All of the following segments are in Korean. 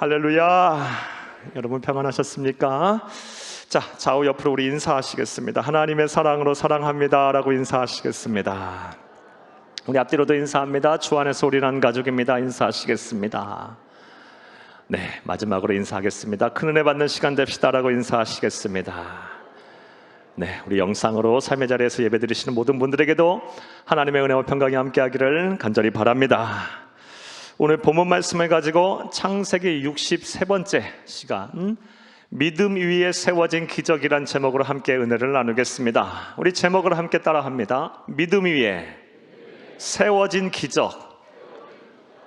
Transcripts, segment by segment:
할렐루야. 여러분 평안하셨습니까? 자, 좌우 옆으로 우리 인사하시겠습니다. 하나님의 사랑으로 사랑합니다 라고 인사하시겠습니다. 우리 앞뒤로도 인사합니다. 주 안에서 우리는 한 가족입니다. 인사하시겠습니다. 네, 마지막으로 인사하겠습니다. 큰 은혜 받는 시간 됩시다 라고 인사하시겠습니다. 네, 우리 영상으로 삶의 자리에서 예배드리시는 모든 분들에게도 하나님의 은혜와 평강이 함께하기를 간절히 바랍니다. 오늘 본문 말씀을 가지고 창세기 63번째 시간 믿음 위에 세워진 기적이란 제목으로 함께 은혜를 나누겠습니다. 우리 제목을 함께 따라합니다. 믿음 위에 세워진 기적.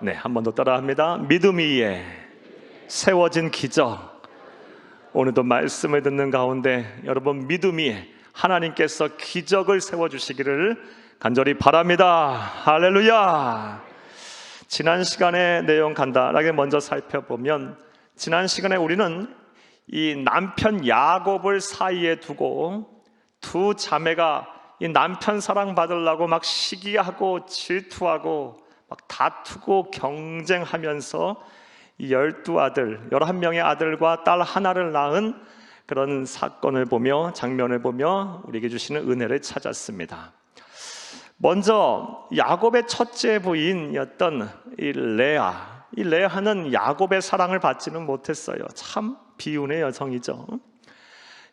네, 한 번 더 따라합니다. 믿음 위에 세워진 기적. 오늘도 말씀을 듣는 가운데 여러분 믿음 위에 하나님께서 기적을 세워주시기를 간절히 바랍니다. 할렐루야. 지난 시간의 내용 간단하게 먼저 살펴보면, 지난 시간에 우리는 이 남편 야곱을 사이에 두고 두 자매가 이 남편 사랑 받으려고 막 시기하고 질투하고 막 다투고 경쟁하면서 이 11명의 아들과 딸 하나를 낳은 그런 사건을 보며, 장면을 보며 우리에게 주시는 은혜를 찾았습니다. 먼저 야곱의 첫째 부인이었던 이 레아는 야곱의 사랑을 받지는 못했어요. 참 비운의 여성이죠.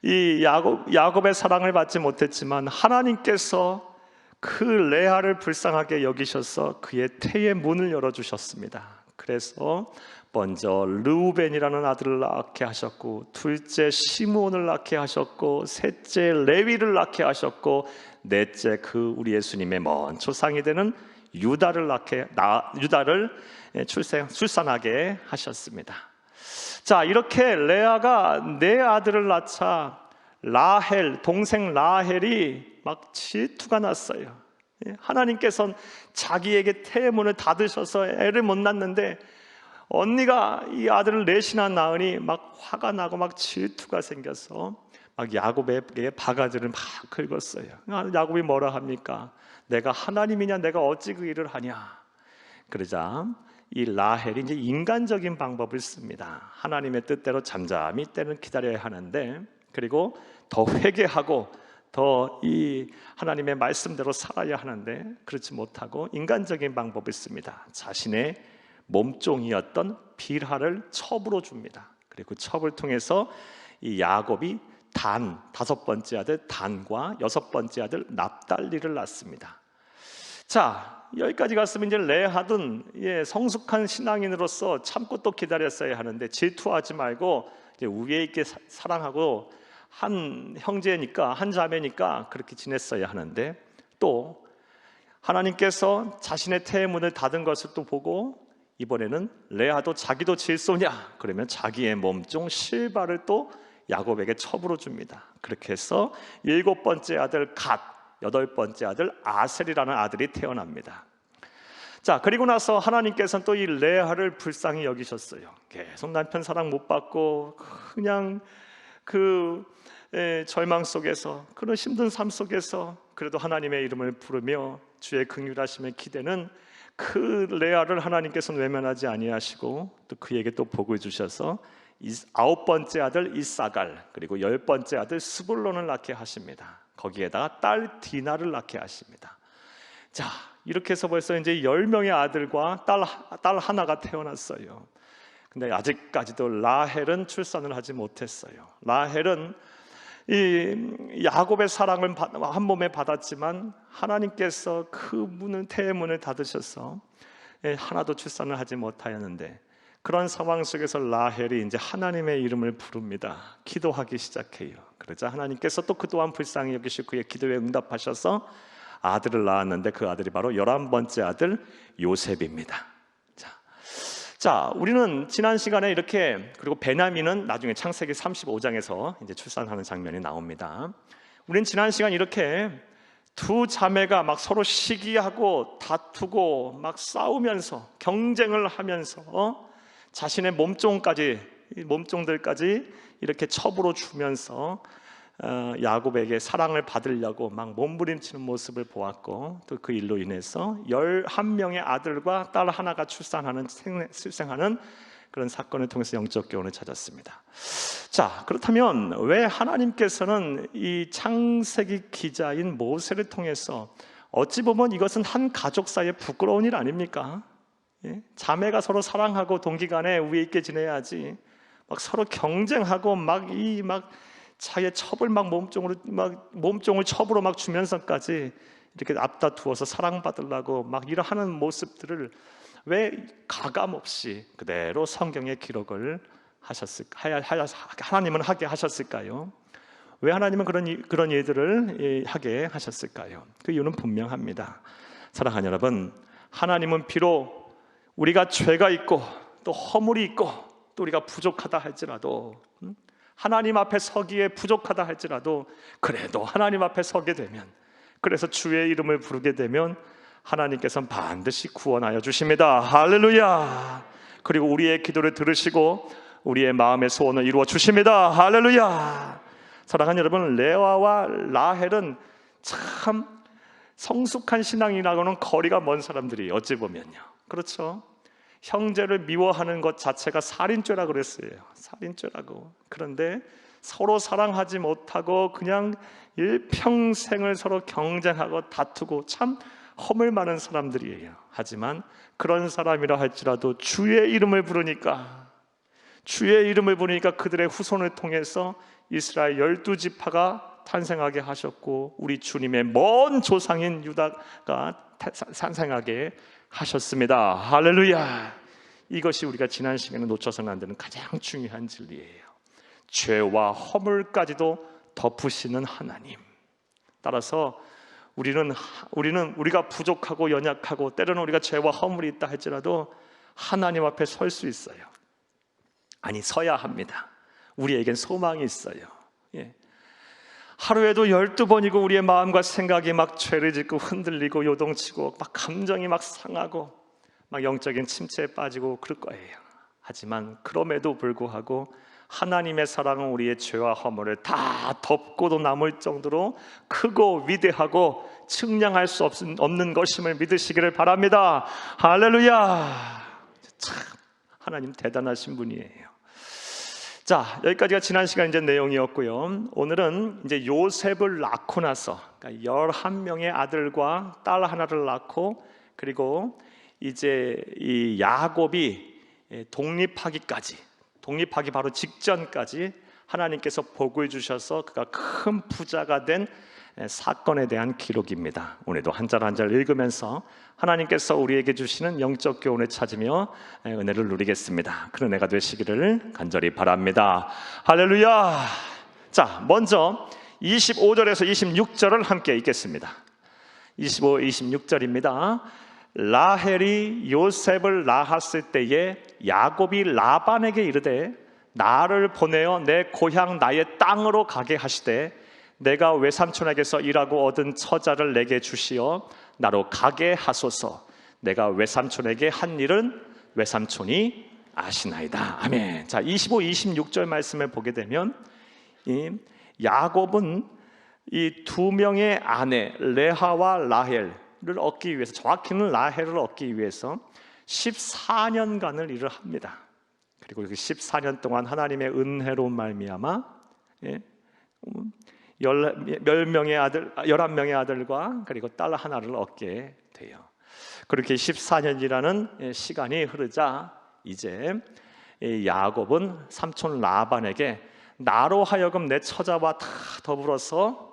이 야곱의 사랑을 받지 못했지만 하나님께서 그 레아를 불쌍하게 여기셔서 그의 태의 문을 열어주셨습니다. 그래서 먼저 르우벤이라는 아들을 낳게 하셨고, 둘째 시므온을 낳게 하셨고, 셋째 레위를 낳게 하셨고, 넷째 그 우리 예수님의 먼 조상이 되는 유다를 출산하게 하셨습니다. 자, 이렇게 레아가 네 아들을 낳자 동생 라헬이 막 질투가 났어요. 하나님께서는 자기에게 태문을 닫으셔서 애를 못 낳는데 언니가 이 아들을 넷이나 낳으니 막 화가 나고 막 질투가 생겨서 막 야곱에게 바가지를 막 긁었어요. 야곱이 뭐라 합니까? 내가 하나님이냐, 내가 어찌 그 일을 하냐? 그러자 이 라헬이 이제 인간적인 방법을 씁니다. 하나님의 뜻대로 잠잠히 때는 기다려야 하는데, 그리고 더 회개하고 더 이 하나님의 말씀대로 살아야 하는데 그렇지 못하고 인간적인 방법을 씁니다. 자신의 몸종이었던 빌하를 첩으로 줍니다. 그리고 첩을 통해서 이 야곱이 다섯 번째 아들 단과 여섯 번째 아들 납달리를 낳습니다. 자, 여기까지 갔으면 이제 레아는 성숙한 신앙인으로서 참고 또 기다렸어야 하는데, 질투하지 말고 이제 우애 있게 사랑하고 한 형제니까, 한 자매니까 그렇게 지냈어야 하는데, 또 하나님께서 자신의 태의 문을 닫은 것을 또 보고 이번에는 레아도 자기도 질소냐? 그러면 자기의 몸종 실바를 또 야곱에게 첩으로 줍니다. 그렇게 해서 7번째 아들 갓, 8번째 아들 아셀이라는 아들이 태어납니다. 자, 그리고 나서 하나님께서는 또 이 레아를 불쌍히 여기셨어요. 계속 남편 사랑 못 받고 그냥 그 절망 속에서, 그런 힘든 삶 속에서 그래도 하나님의 이름을 부르며 주의 긍휼하심에 기대는 그 레아를 하나님께서는 외면하지 아니하시고 또 그에게 또 복을 주셔서 9번째 아들 이사갈, 그리고 10번째 아들 스불론을 낳게 하십니다. 거기에다가 딸 디나를 낳게 하십니다. 자, 이렇게 해서 벌써 이제 10명의 아들과 딸 하나가 태어났어요. 근데 아직까지도 라헬은 출산을 하지 못했어요. 라헬은 이 야곱의 사랑을 한 몸에 받았지만 하나님께서 그 태의 문을 닫으셔서 하나도 출산을 하지 못하였는데, 그런 상황 속에서 라헬이 이제 하나님의 이름을 부릅니다. 기도하기 시작해요. 그러자 하나님께서 또 그 또한 불쌍히 여기시고 그의 기도에 응답하셔서 아들을 낳았는데 그 아들이 바로 11번째 아들 요셉입니다. 자, 우리는 지난 시간에 이렇게, 그리고 베냐민은 나중에 창세기 35장에서 이제 출산하는 장면이 나옵니다. 우리는 지난 시간 이렇게 두 자매가 막 서로 시기하고 다투고 막 싸우면서 경쟁을 하면서 자신의 몸종들까지 이렇게 첩으로 주면서 야곱에게 사랑을 받으려고 막 몸부림치는 모습을 보았고, 또 그 일로 인해서 11명의 아들과 딸 하나가 출생하는 그런 사건을 통해서 영적 교훈을 찾았습니다. 자, 그렇다면 왜 하나님께서는 이 창세기 기자인 모세를 통해서, 어찌 보면 이것은 한 가족 사이의 부끄러운 일 아닙니까? 예? 자매가 서로 사랑하고 동기간에 우애 있게 지내야지 막 서로 경쟁하고 막 자기의 첩을 몸종을 첩으로 막 주면서까지 이렇게 앞다투어서 사랑받으려고 막 이러하는 모습들을 왜 가감없이 그대로 성경에 기록을 하나님은 하게 하셨을까요? 왜 하나님은 그런 일들을 하게 하셨을까요? 그 이유는 분명합니다. 사랑하는 여러분, 하나님은 비록 우리가 죄가 있고 또 허물이 있고 또 우리가 부족하다 할지라도, 하나님 앞에 서기에 부족하다 할지라도, 그래도 하나님 앞에 서게 되면, 그래서 주의 이름을 부르게 되면 하나님께서는 반드시 구원하여 주십니다. 할렐루야. 그리고 우리의 기도를 들으시고 우리의 마음의 소원을 이루어 주십니다. 할렐루야. 사랑하는 여러분, 레아와 라헬은 참 성숙한 신앙이라고는 거리가 먼 사람들이 어찌 보면요, 그렇죠? 형제를 미워하는 것 자체가 살인죄라 그랬어요. 살인죄라고. 그런데 서로 사랑하지 못하고 그냥 일평생을 서로 경쟁하고 다투고 참 허물 많은 사람들이에요. 하지만 그런 사람이라 할지라도 주의 이름을 부르니까 그들의 후손을 통해서 이스라엘 12지파가 탄생하게 하셨고, 우리 주님의 먼 조상인 유다가 탄생하게 하셨습니다. 할렐루야. 이것이 우리가 지난 시간에 놓쳐서는 안 되는 가장 중요한 진리예요. 죄와 허물까지도 덮으시는 하나님. 따라서 우리가 부족하고 연약하고 때로는 우리가 죄와 허물이 있다 할지라도 하나님 앞에 설 수 있어요. 아니, 서야 합니다. 우리에겐 소망이 있어요. 예. 하루에도 12번이고 우리의 마음과 생각이 막 죄를 짓고 흔들리고 요동치고 막 감정이 막 상하고 막 영적인 침체에 빠지고 그럴 거예요. 하지만 그럼에도 불구하고 하나님의 사랑은 우리의 죄와 허물을 다 덮고도 남을 정도로 크고 위대하고 측량할 수 없는 것임을 믿으시기를 바랍니다. 할렐루야. 참 하나님 대단하신 분이에요. 자, 여기까지가 지난 시간 이제 내용이었고요. 오늘은 이제 요셉을 낳고 나서, 그러니까 11명의 아들과 딸 하나를 낳고, 그리고 이제 이 야곱이 독립하기 바로 직전까지 하나님께서 복을 주셔서 그가 큰 부자가 된 사건에 대한 기록입니다. 오늘도 한 절 한 절 읽으면서 하나님께서 우리에게 주시는 영적 교훈을 찾으며 은혜를 누리겠습니다. 그런 은혜가 되시기를 간절히 바랍니다. 할렐루야. 자, 먼저 25절에서 26절을 함께 읽겠습니다. 25, 26절입니다. 라헬이 요셉을 낳았을 때에 야곱이 라반에게 이르되 나를 보내어 내 고향 나의 땅으로 가게 하시되 내가 외삼촌에게서 일하고 얻은 처자를 내게 주시어 나로 가게 하소서. 내가 외삼촌에게 한 일은 외삼촌이 아시나이다. 아멘. 자, 25, 26절 말씀을 보게 되면 이 야곱은 이 두 명의 아내 레아와 라헬을 얻기 위해서, 정확히는 라헬을 얻기 위해서 14년간을 일을 합니다. 그리고 그 14년 동안 하나님의 은혜로 말미암아 11명의 아들과 그리고 딸 하나를 얻게 돼요. 그렇게 14년이라는 시간이 흐르자 이제 야곱은 삼촌 라반에게 나로 하여금 내 처자와 다 더불어서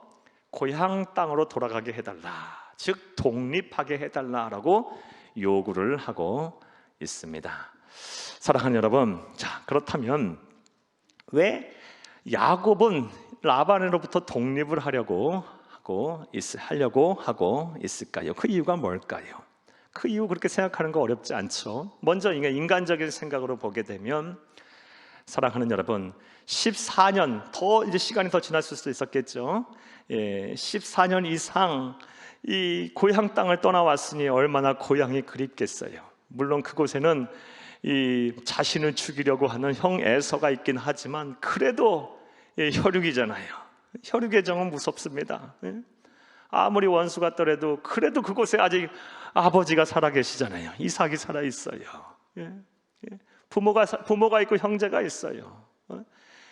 고향 땅으로 돌아가게 해달라, 즉 독립하게 해달라라고 요구를 하고 있습니다. 사랑하는 여러분, 자, 그렇다면 왜 야곱은 라반으로부터 독립을 하려고 하고 있을까요? 그 이유가 뭘까요? 그 이유 그렇게 생각하는 거 어렵지 않죠. 먼저 인간적인 생각으로 보게 되면, 사랑하는 여러분, 14년 더 이제 시간이 더 지났을 수도 있었겠죠. 14년 이상 이 고향 땅을 떠나왔으니 얼마나 고향이 그립겠어요. 물론 그곳에는 이 자신을 죽이려고 하는 형 에서가 있긴 하지만 그래도 혈육이잖아요. 혈육의 정은 무섭습니다. 아무리 원수 같더라도 그래도 그곳에 아직 아버지가 살아계시잖아요. 이삭이 살아있어요. 부모가 있고 형제가 있어요.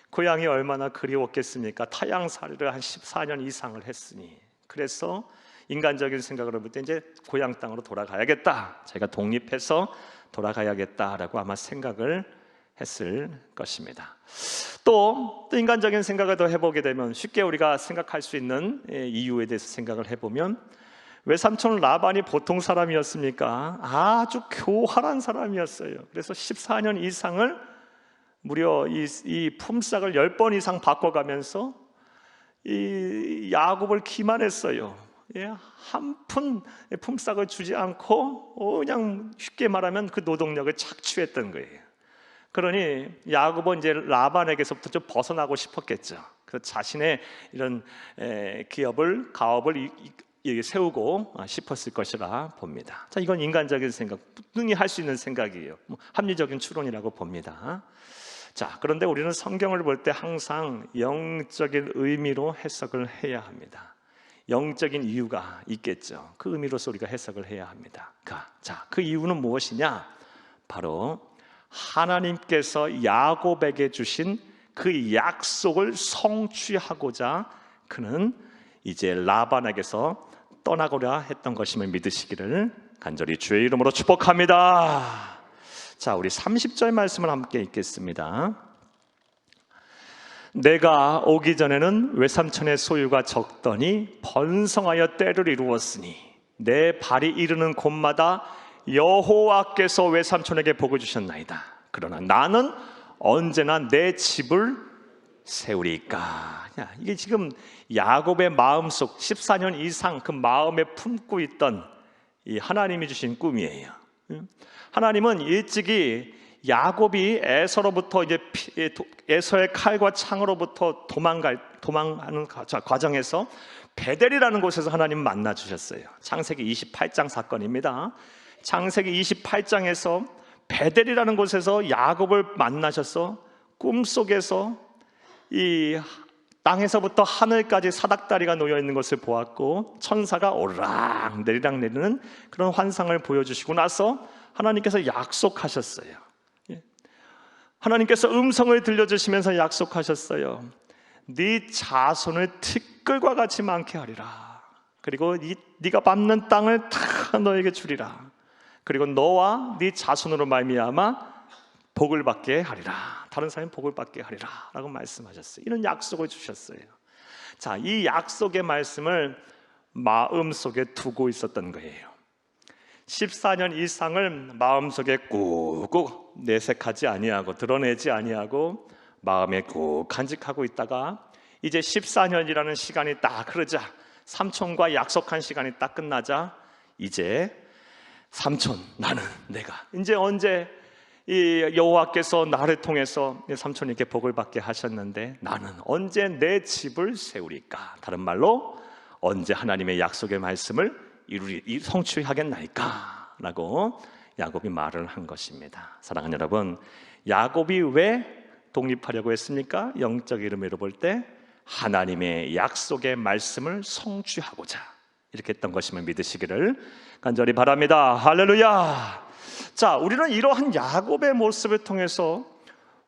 고향이 얼마나 그리웠겠습니까? 타향살이를 한 14년 이상을 했으니. 그래서 인간적인 생각으로 볼 때 이제 고향 땅으로 돌아가야겠다, 제가 독립해서 돌아가야겠다라고 아마 생각을 했을 것입니다. 또 인간적인 생각을 더 해보게 되면 쉽게 우리가 생각할 수 있는 이유에 대해서 생각을 해보면, 외삼촌 라반이 보통 사람이었습니까? 아주 교활한 사람이었어요. 그래서 14년 이상을 무려 이 품삯을 10번 이상 바꿔가면서 이 야곱을 기만했어요. 한 푼 품삯을 주지 않고 그냥 쉽게 말하면 그 노동력을 착취했던 거예요. 그러니 야곱은 이제 라반에게서부터 좀 벗어나고 싶었겠죠. 그 자신의 이런 가업을 세우고 싶었을 것이라 봅니다. 자, 이건 인간적인 생각, 누구나 할 수 있는 생각이에요. 합리적인 추론이라고 봅니다. 자, 그런데 우리는 성경을 볼 때 항상 영적인 의미로 해석을 해야 합니다. 영적인 이유가 있겠죠. 그 의미로서 우리가 해석을 해야 합니다. 자, 그 이유는 무엇이냐? 바로 하나님께서 야곱에게 주신 그 약속을 성취하고자 그는 이제 라반에게서 떠나고자 했던 것임을 믿으시기를 간절히 주의 이름으로 축복합니다. 자, 우리 30절 말씀을 함께 읽겠습니다. 내가 오기 전에는 외삼촌의 소유가 적더니 번성하여 때를 이루었으니 내 발이 이르는 곳마다 여호와께서 외삼촌에게 복을 주셨나이다. 그러나 나는 언제나 내 집을 세우리까. 이게 지금 야곱의 마음속 14년 이상 그 마음에 품고 있던 이 하나님이 주신 꿈이에요. 하나님은 일찍이 야곱이 에서로부터 이제 에서의 칼과 창으로부터 도망하는 과정에서 베델이라는 곳에서 하나님 만나 주셨어요. 창세기 28장 사건입니다. 창세기 28장에서 베델이라는 곳에서 야곱을 만나셔서 꿈속에서 이 땅에서부터 하늘까지 사닥다리가 놓여 있는 것을 보았고, 천사가 오르락 내리락 내리는 그런 환상을 보여주시고 나서 하나님께서 약속하셨어요. 하나님께서 음성을 들려주시면서 약속하셨어요. 네 자손을 티끌과 같이 많게 하리라. 그리고 네가 밟는 땅을 다 너에게 주리라. 그리고 너와 네 자손으로 말미암아 복을 받게 하리라. 다른 사람이 복을 받게 하리라 라고 말씀하셨어요. 이런 약속을 주셨어요. 자, 이 약속의 말씀을 마음속에 두고 있었던 거예요. 14년 이상을 마음속에 꾹꾹 내색하지 아니하고 드러내지 아니하고 마음에 꾹 간직하고 있다가 이제 14년이라는 시간이 딱 흐르자, 삼촌과 약속한 시간이 딱 끝나자 이제 삼촌, 내가 이제 언제 이 여호와께서 나를 통해서 삼촌에게 복을 받게 하셨는데 나는 언제 내 집을 세우리까? 다른 말로 언제 하나님의 약속의 말씀을 성취하겠나이까? 라고 야곱이 말을 한 것입니다. 사랑하는 여러분, 야곱이 왜 독립하려고 했습니까? 영적 이름으로 볼 때 하나님의 약속의 말씀을 성취하고자 이렇게 했던 것임을 믿으시기를 간절히 바랍니다. 할렐루야. 자, 우리는 이러한 야곱의 모습을 통해서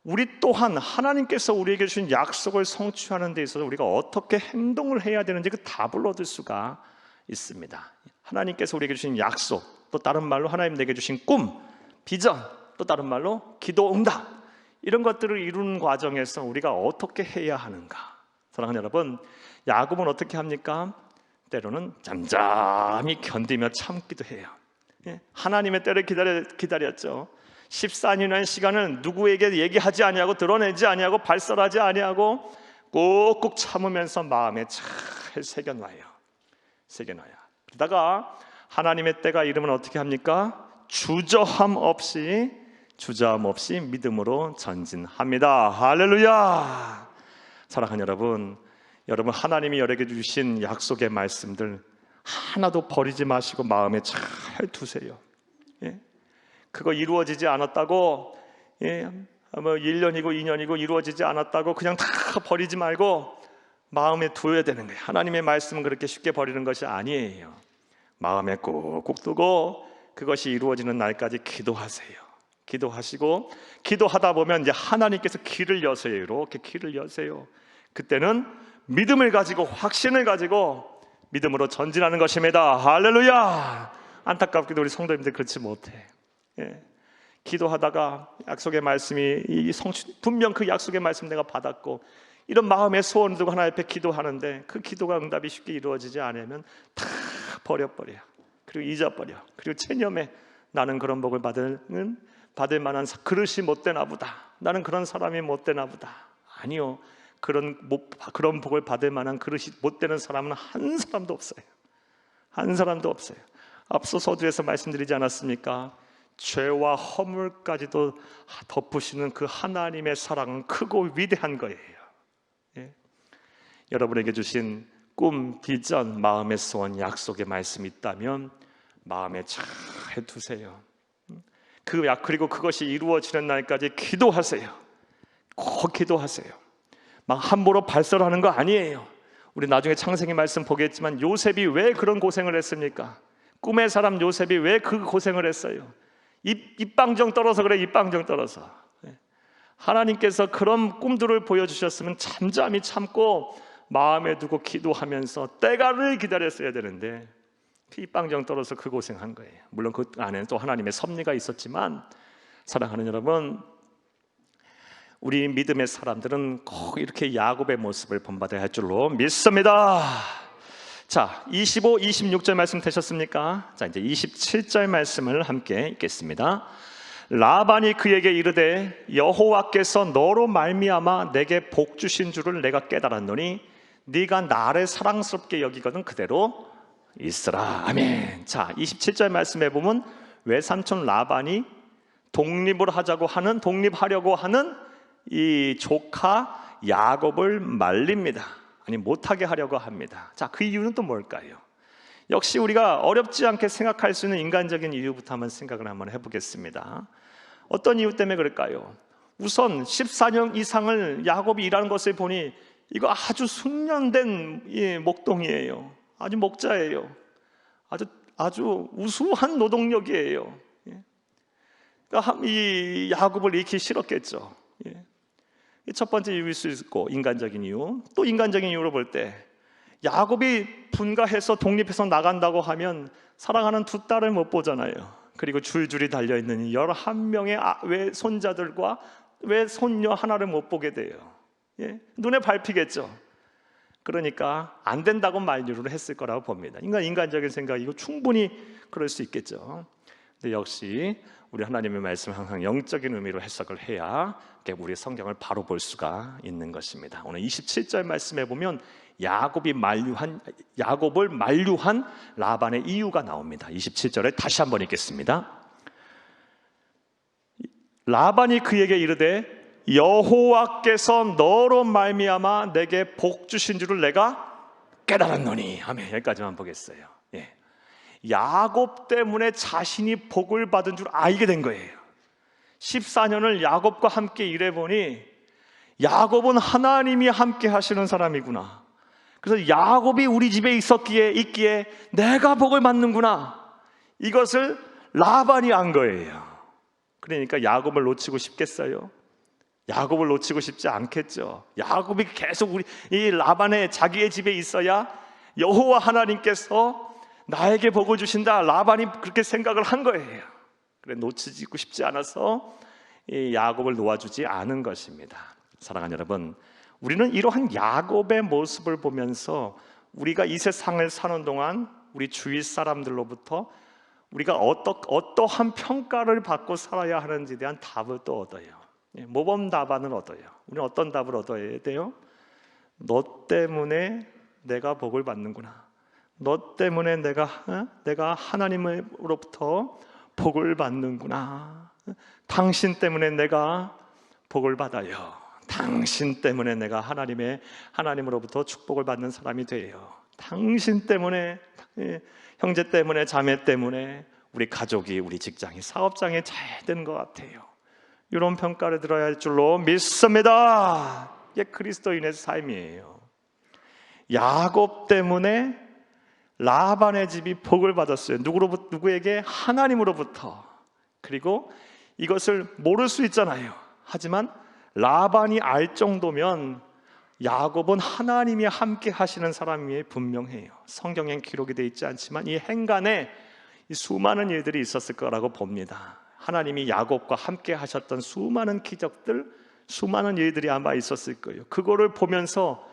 우리 또한 하나님께서 우리에게 주신 약속을 성취하는 데 있어서 우리가 어떻게 행동을 해야 되는지 그 답을 얻을 수가 있습니다. 하나님께서 우리에게 주신 약속, 또 다른 말로 하나님 내게 주신 꿈, 비전, 또 다른 말로 기도 응답, 이런 것들을 이루는 과정에서 우리가 어떻게 해야 하는가? 사랑하는 여러분, 야곱은 어떻게 합니까? 때로는 잠잠히 견디며 참기도 해요. 하나님의 때를 기다렸죠. 14년의 시간은 누구에게 얘기하지 아니하고 드러내지 아니하고 발설하지 아니하고 꾹꾹 참으면서 마음에 잘 새겨놔요. 그러다가 하나님의 때가 이르면 어떻게 합니까? 주저함 없이 믿음으로 전진합니다. 할렐루야. 사랑하는 여러분, 하나님이 여러분에게 주신 약속의 말씀들 하나도 버리지 마시고 마음에 잘 두세요. 그거 이루어지지 않았다고, 뭐 1년이고 2년이고 이루어지지 않았다고 그냥 다 버리지 말고 마음에 두어야 되는 거예요. 하나님의 말씀은 그렇게 쉽게 버리는 것이 아니에요. 마음에 꾹꾹 두고 그것이 이루어지는 날까지 기도하세요. 기도하시고, 기도하다 보면 이제 하나님께서 길을 여세요. 이렇게 길을 여세요. 그때는 믿음을 가지고, 확신을 가지고 믿음으로 전진하는 것입니다. 할렐루야. 안타깝게도 우리 성도님들 그렇지 못해. 기도하다가 약속의 말씀이 분명 그 약속의 말씀 내가 받았고 이런 마음의 소원을 두고 하나님 앞에 기도하는데 그 기도가 응답이 쉽게 이루어지지 않으면 다 버려버려. 그리고 잊어버려. 그리고 체념해. 나는 그런 복을 받을 만한 그릇이 못 되나 보다. 나는 그런 사람이 못 되나 보다. 아니요. 그런 복을 받을 만한 그릇이 못 되는 사람은 한 사람도 없어요. 한 사람도 없어요. 앞서 서두에서 말씀드리지 않았습니까? 죄와 허물까지도 덮으시는 그 하나님의 사랑은 크고 위대한 거예요. 여러분에게 주신 꿈, 비전, 마음의 소원, 약속의 말씀이 있다면 마음에 잘 두세요. 그리고 그것이 이루어지는 날까지 기도하세요. 꼭 기도하세요. 막 함부로 발설하는 거 아니에요. 우리 나중에 창세기 말씀 보겠지만 요셉이 왜 그런 고생을 했습니까? 꿈의 사람 요셉이 왜 그 고생을 했어요? 입방정 떨어서 그래. 입방정 떨어서. 하나님께서 그런 꿈들을 보여주셨으면 잠잠히 참고 마음에 두고 기도하면서 때가를 기다렸어야 되는데 입방정 떨어서 그 고생한 거예요. 물론 그 안에는 또 하나님의 섭리가 있었지만, 사랑하는 여러분, 우리 믿음의 사람들은 꼭 이렇게 야곱의 모습을 본받아야 할 줄로 믿습니다. 자, 25, 26절 말씀 되셨습니까? 자, 이제 27절 말씀을 함께 읽겠습니다. 라반이 그에게 이르되 여호와께서 너로 말미암아 내게 복 주신 줄을 내가 깨달았노니 네가 나를 사랑스럽게 여기거든 그대로 있으라. 아멘. 자, 27절 말씀에 보면 외삼촌 라반이 독립하려고 하는 이 조카 야곱을 말립니다. 아니, 못하게 하려고 합니다. 자, 그 이유는 또 뭘까요? 역시 우리가 어렵지 않게 생각할 수 있는 인간적인 이유부터 한번 생각을 한번 해보겠습니다. 어떤 이유 때문에 그럴까요? 우선 14년 이상을 야곱이 일하는 것을 보니 이거 아주 숙련된 목동이에요. 아주 목자예요. 아주 우수한 노동력이에요. 그러니까 이 야곱을 잃기 싫었겠죠. 첫 번째 이유일 수 있고, 인간적인 이유. 또 인간적인 이유로 볼 때 야곱이 분가해서 독립해서 나간다고 하면 사랑하는 두 딸을 못 보잖아요. 그리고 줄줄이 달려있는 11명의 외손자들과 외손녀 하나를 못 보게 돼요. 눈에 밟히겠죠. 그러니까 안 된다고 만류를 했을 거라고 봅니다. 인간적인 생각이고 충분히 그럴 수 있겠죠. 근데 역시 우리 하나님의 말씀은 항상 영적인 의미로 해석을 해야 우리 성경을 바로 볼 수가 있는 것입니다. 오늘 27절 말씀에 보면 야곱을 만류한 라반의 이유가 나옵니다. 27절에 다시 한번 읽겠습니다. 라반이 그에게 이르되 여호와께서 너로 말미암아 내게 복 주신 줄을 내가 깨달았노니. 아멘. 여기까지만 보겠어요. 야곱 때문에 자신이 복을 받은 줄 알게 된 거예요. 14년을 야곱과 함께 일해보니 야곱은 하나님이 함께 하시는 사람이구나. 그래서 야곱이 우리 집에 있기에 내가 복을 받는구나. 이것을 라반이 안 거예요. 그러니까 야곱을 놓치고 싶겠어요? 야곱을 놓치고 싶지 않겠죠. 야곱이 계속 이 라반의 자기의 집에 있어야 여호와 하나님께서 나에게 복을 주신다. 라반이 그렇게 생각을 한 거예요. 그래, 놓치고 싶지 않아서 이 야곱을 놓아주지 않은 것입니다. 사랑하는 여러분, 우리는 이러한 야곱의 모습을 보면서 우리가 이 세상을 사는 동안 우리 주위 사람들로부터 우리가 어떠한 평가를 받고 살아야 하는지에 대한 답을 또 얻어요. 모범 답안을 얻어요. 우리는 어떤 답을 얻어야 돼요? 너 때문에 내가 복을 받는구나. 너 때문에 내가 하나님으로부터 복을 받는구나. 당신 때문에 내가 복을 받아요. 당신 때문에 내가 하나님으로부터 축복을 받는 사람이 돼요. 당신 때문에, 형제 때문에, 자매 때문에 우리 가족이, 우리 직장이, 사업장이 잘 되는 것 같아요. 이런 평가를 들어야 할 줄로 믿습니다. 이게 그리스도인의 삶이에요. 야곱 때문에 라반의 집이 복을 받았어요. 누구에게? 하나님으로부터. 그리고 이것을 모를 수 있잖아요. 하지만 라반이 알 정도면 야곱은 하나님이 함께 하시는 사람이 분명해요. 성경엔 기록이 되어 있지 않지만 이 행간에 수많은 일들이 있었을 거라고 봅니다. 하나님이 야곱과 함께 하셨던 수많은 기적들, 수많은 일들이 아마 있었을 거예요. 그거를 보면서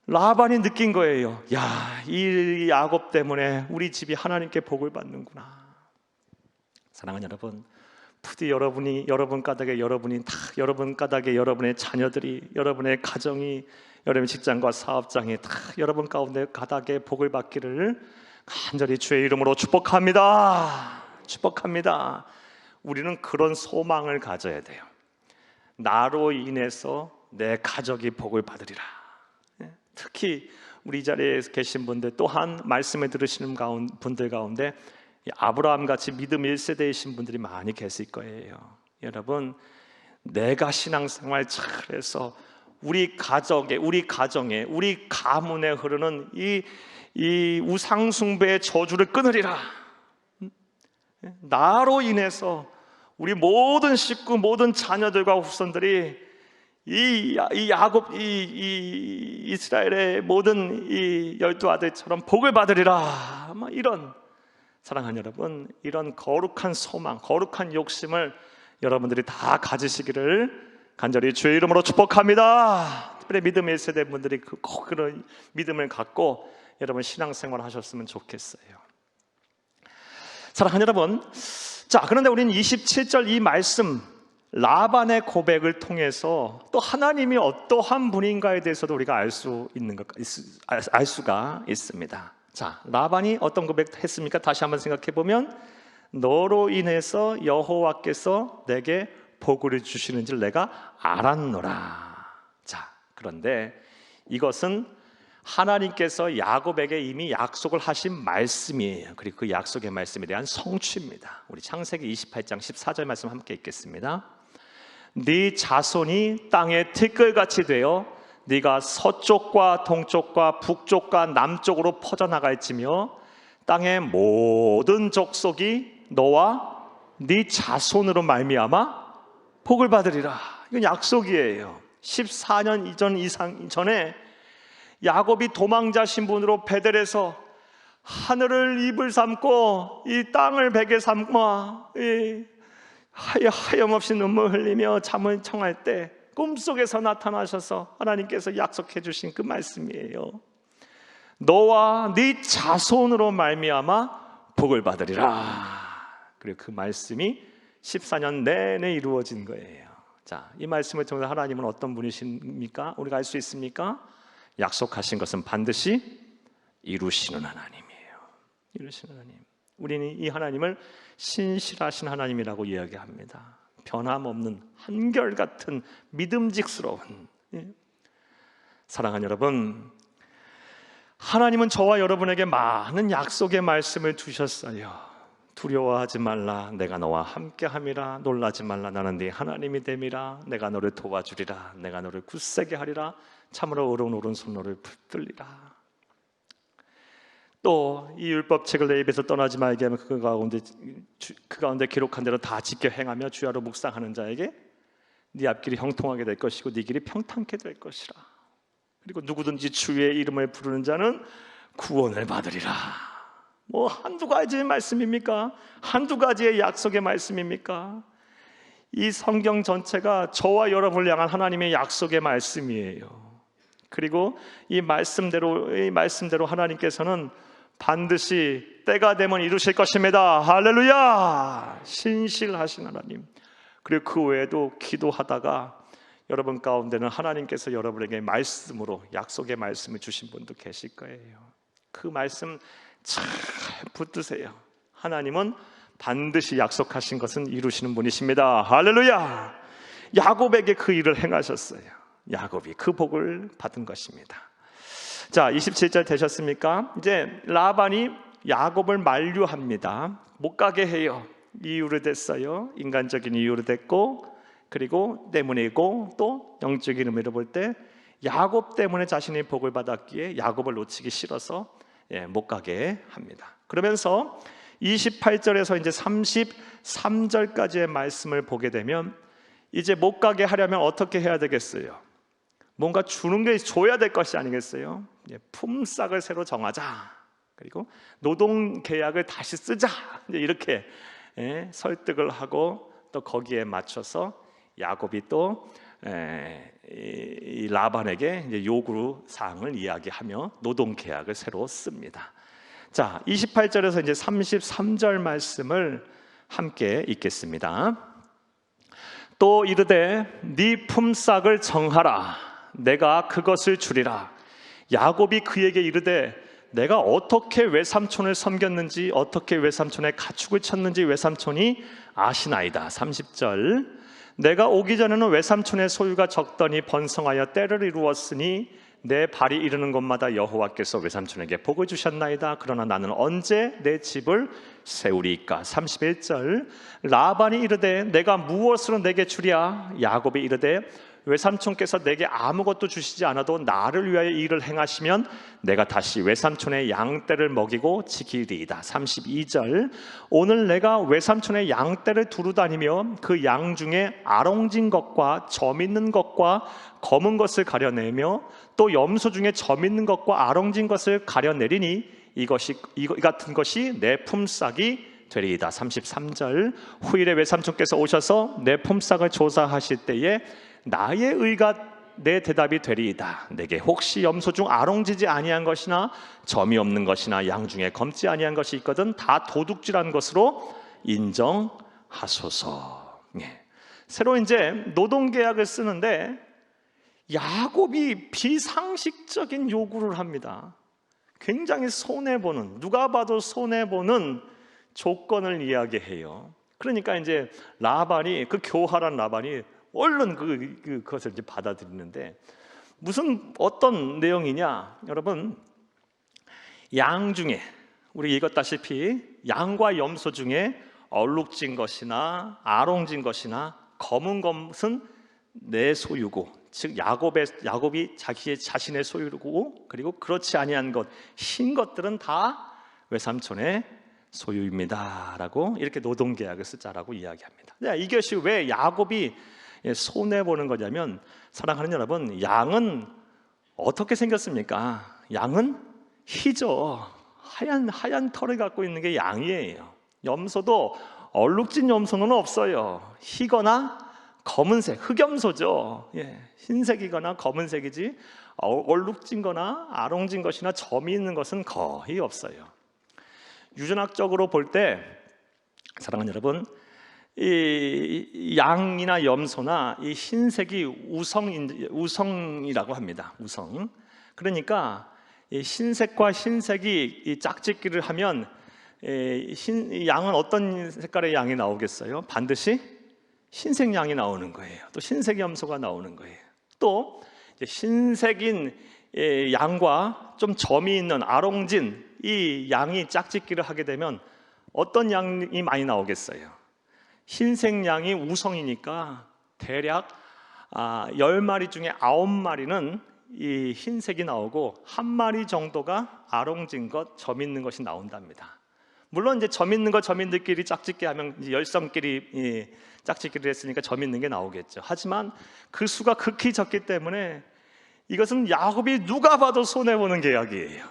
라반이 느낀 거예요. 야, 이 야곱 때문에 우리 집이 하나님께 복을 받는구나. 사랑하는 여러분, 부디 여러분 가닥에 여러분의 자녀들이, 여러분의 가정이, 여러분의 직장과 사업장이 다 여러분 가운데 가닥에 복을 받기를 간절히 주의 이름으로 축복합니다. 축복합니다. 우리는 그런 소망을 가져야 돼요. 나로 인해서 내 가족이 복을 받으리라. 특히 우리 자리에 계신 분들, 또한 말씀을 들으시는 분들 가운데 아브라함 같이 믿음 1세대이신 분들이 많이 계실 거예요. 여러분, 내가 신앙생활 잘해서 우리 가정에, 우리 가문에 흐르는 이 우상숭배의 저주를 끊으리라. 나로 인해서 우리 모든 식구, 모든 자녀들과 후손들이 이 이스라엘의 모든 이 12아들처럼 복을 받으리라. 이런, 사랑하는 여러분, 이런 거룩한 소망, 거룩한 욕심을 여러분들이 다 가지시기를 간절히 주의 이름으로 축복합니다. 특별히 믿음 1세대 분들이 꼭 그런 믿음을 갖고 여러분 신앙생활 하셨으면 좋겠어요. 사랑하는 여러분, 자, 그런데 우리는 27절 이 말씀, 라반의 고백을 통해서 또 하나님이 어떠한 분인가에 대해서도 우리가 알 수가 있습니다. 자, 라반이 어떤 고백했습니까? 다시 한번 생각해 보면, 너로 인해서 여호와께서 내게 복을 주시는 줄 내가 알았노라. 자, 그런데 이것은 하나님께서 야곱에게 이미 약속을 하신 말씀이에요. 그리고 그 약속의 말씀에 대한 성취입니다. 우리 창세기 28장 14절 말씀 함께 읽겠습니다. 네 자손이 땅의 티끌같이 되어 네가 서쪽과 동쪽과 북쪽과 남쪽으로 퍼져나갈지며 땅의 모든 족속이 너와 네 자손으로 말미암아 복을 받으리라. 이건 약속이에요. 14년 이상 전에 야곱이 도망자 신분으로 베델에서 하늘을 입을 삼고 이 땅을 베개 삼아 하염없이 눈물 흘리며 잠을 청할 때 꿈속에서 나타나셔서 하나님께서 약속해 주신 그 말씀이에요. 너와 네 자손으로 말미암아 복을 받으리라. 그리고 그 말씀이 14년 내내 이루어진 거예요. 자, 이 말씀을 통해서 하나님은 어떤 분이십니까? 우리가 알 수 있습니까? 약속하신 것은 반드시 이루시는 하나님이에요. 이루시는 하나님. 우리는 이 하나님을 신실하신 하나님이라고 이야기합니다. 변함없는 한결같은 믿음직스러운. 사랑하는 여러분, 하나님은 저와 여러분에게 많은 약속의 말씀을 주셨어요. 두려워하지 말라, 내가 너와 함께함이라. 놀라지 말라, 나는 네 하나님이 됨이라. 내가 너를 도와주리라. 내가 너를 굳세게 하리라. 참으로 어려운 오른손 너를 붙들리라. 또 이 율법책을 내 입에서 떠나지 말게 하면 그 가운데 기록한 대로 다 지켜 행하며 주야로 묵상하는 자에게 네 앞길이 형통하게 될 것이고 네 길이 평탄케 될 것이라. 그리고 누구든지 주의 이름을 부르는 자는 구원을 받으리라. 뭐 한두 가지의 말씀입니까? 한두 가지의 약속의 말씀입니까? 이 성경 전체가 저와 여러분을 향한 하나님의 약속의 말씀이에요. 그리고 이 말씀대로 하나님께서는 반드시 때가 되면 이루실 것입니다. 할렐루야! 신실하신 하나님. 그리고 그 외에도 기도하다가 여러분 가운데는 하나님께서 여러분에게 말씀으로 약속의 말씀을 주신 분도 계실 거예요. 그 말씀 잘 붙드세요. 하나님은 반드시 약속하신 것은 이루시는 분이십니다. 할렐루야! 야곱에게 그 일을 행하셨어요. 야곱이 그 복을 받은 것입니다. 자, 27절 되셨습니까? 이제 라반이 야곱을 만류합니다. 못 가게 해요. 이유를 댔어요. 인간적인 이유로 됐고, 그리고 때문이고, 또 영적인 의미로 볼 때 야곱 때문에 자신이 복을 받았기에 야곱을 놓치기 싫어서 못 가게 합니다. 그러면서 28절에서 이제 33절까지의 말씀을 보게 되면 이제 못 가게 하려면 어떻게 해야 되겠어요? 뭔가 주는 게 줘야 될 것이 아니겠어요? 품삯을 새로 정하자. 그리고 노동 계약을 다시 쓰자. 이제 이렇게 설득을 하고 또 거기에 맞춰서 야곱이 또 이 라반에게 이제 요구 사항을 이야기하며 노동 계약을 새로 씁니다. 자, 28절에서 이제 33절 말씀을 함께 읽겠습니다. 또 이르되 네 품삯을 정하라. 내가 그것을 주리라. 야곱이 그에게 이르되 내가 어떻게 외삼촌을 섬겼는지 어떻게 외삼촌의 가축을 쳤는지 외삼촌이 아시나이다. 30절 내가 오기 전에는 외삼촌의 소유가 적더니 번성하여 때를 이루었으니 내 발이 이르는 곳마다 여호와께서 외삼촌에게 복을 주셨나이다. 그러나 나는 언제 내 집을 세우리이까. 31절 라반이 이르되 내가 무엇으로 내게 주랴. 야곱이 이르되 외삼촌께서 내게 아무것도 주시지 않아도 나를 위하여 일을 행하시면 내가 다시 외삼촌의 양떼를 먹이고 지키리이다. 32절 오늘 내가 외삼촌의 양떼를 두루 다니며 그 양 중에 아롱진 것과 점 있는 것과 검은 것을 가려내며 또 염소 중에 점 있는 것과 아롱진 것을 가려내리니 이 같은 것이 내 품삯이 되리이다. 33절 후일에 외삼촌께서 오셔서 내 품삯을 조사하실 때에 나의 의가 내 대답이 되리이다. 내게 혹시 염소 중 아롱지지 아니한 것이나 점이 없는 것이나 양 중에 검지 아니한 것이 있거든 다 도둑질한 것으로 인정하소서. 새로 이제 노동계약을 쓰는데 야곱이 비상식적인 요구를 합니다. 굉장히 손해보는, 누가 봐도 손해보는 조건을 이야기해요. 그러니까 이제 라반이, 그 교활한 라반이 얼른 그것을 이제 받아들이는데 무슨 어떤 내용이냐? 여러분, 양 중에 우리 읽었다시피 양과 염소 중에 얼룩진 것이나 아롱진 것이나 검은 것은 내 소유고, 즉 야곱이 자신의 소유고, 그리고 그렇지 아니한 것, 흰 것들은 다 외삼촌의 소유입니다라고 이렇게 노동계약을 쓰자라고 이야기합니다. 이것이 왜 야곱이 손해보는 거냐면, 사랑하는 여러분, 양은 어떻게 생겼습니까? 양은 희죠. 하얀 털을 갖고 있는 게 양이에요. 염소도 얼룩진 염소는 없어요. 희거나 검은색, 흑염소죠. 흰색이거나 검은색이지 얼룩진 거나 아롱진 것이나 점이 있는 것은 거의 없어요. 유전학적으로 볼 때, 사랑하는 여러분, 이 양이나 염소나 이 흰색이 우성이라고 합니다. 우성. 그러니까 이 흰색과 흰색이 이 짝짓기를 하면 양은 어떤 색깔의 양이 나오겠어요? 반드시 흰색 양이 나오는 거예요. 또 흰색 염소가 나오는 거예요. 또 흰색인 양과 좀 점이 있는 아롱진 이 양이 짝짓기를 하게 되면 어떤 양이 많이 나오겠어요? 흰색 양이 우성이니까 대략 10마리 중에 9마리는 이 흰색이 나오고 1마리 정도가 아롱진 것, 점 있는 것이 나온답니다. 물론 이제 점 있는 것, 점인들끼리 짝짓기 하면 이제 열성끼리 짝짓기를 했으니까 점 있는 게 나오겠죠. 하지만 그 수가 극히 적기 때문에 이것은 야곱이 누가 봐도 손해보는 계약이에요.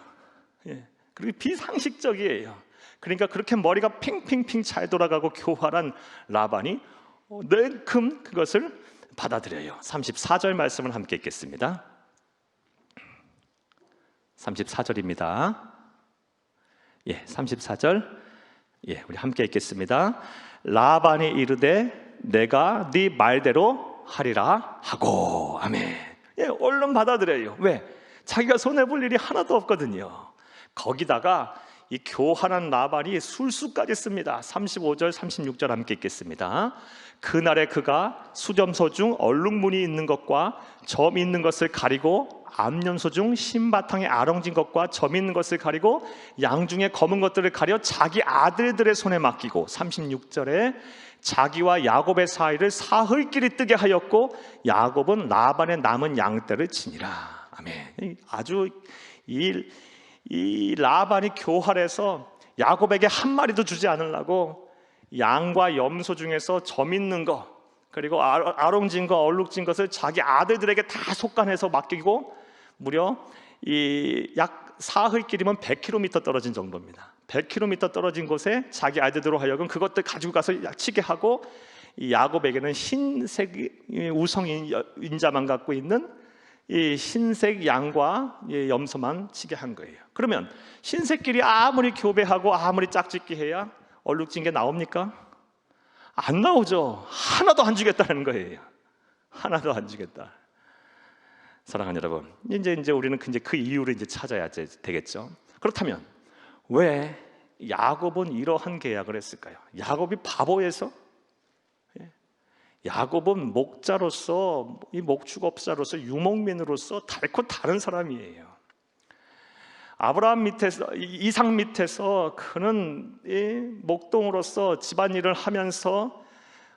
그리고 비상식적이에요. 그러니까 그렇게 머리가 핑핑핑 잘 돌아가고 교활한 라반이 냉큼 그것을 받아들여요. 34절 말씀을 함께 읽겠습니다. 34절입니다. 34절 우리 함께 읽겠습니다. 라반이 이르되 내가 네 말대로 하리라 하고. 아멘. 얼른 받아들여요. 왜? 자기가 손해볼 일이 하나도 없거든요. 거기다가 이 교활한 라반이 술수까지 씁니다. 35절 36절 함께 읽겠습니다. 그날에 그가 수점소 중 얼룩무늬 있는 것과 점 있는 것을 가리고 암염소 중 신바탕에 아롱진 것과 점 있는 것을 가리고 양 중에 검은 것들을 가려 자기 아들들의 손에 맡기고, 36절에 자기와 야곱의 사이를 사흘길이 뜨게 하였고 야곱은 라반의 남은 양떼를 치니라. 아멘. 아주 이 라반이 교활해서 야곱에게 한 마리도 주지 않으려고 양과 염소 중에서 점 있는 거, 그리고 아롱진 거, 얼룩진 것을 자기 아들들에게 다 속간해서 맡기고, 무려 이 약 사흘 길이면 100km 떨어진 정도입니다. 100km 떨어진 곳에 자기 아들들로 하여금 그것들 가지고 가서 치게 하고, 이 야곱에게는 흰색 우성 인자만 갖고 있는 이 흰색 양과 염소만 치게 한 거예요. 그러면 흰색끼리 아무리 교배하고 아무리 짝짓기 해야 얼룩진 게 나옵니까? 안 나오죠. 하나도 안 주겠다는 거예요. 하나도 안 주겠다. 사랑하는 여러분, 이제 우리는 그 이유를 찾아야 되겠죠. 그렇다면 왜 야곱은 이러한 계약을 했을까요? 야곱이 바보여서? 야곱은 목자로서, 이 목축업자로서, 유목민으로서 달코 다른 사람이에요. 아브라함 밑에서, 이삭 밑에서 그는 목동으로서 집안일을 하면서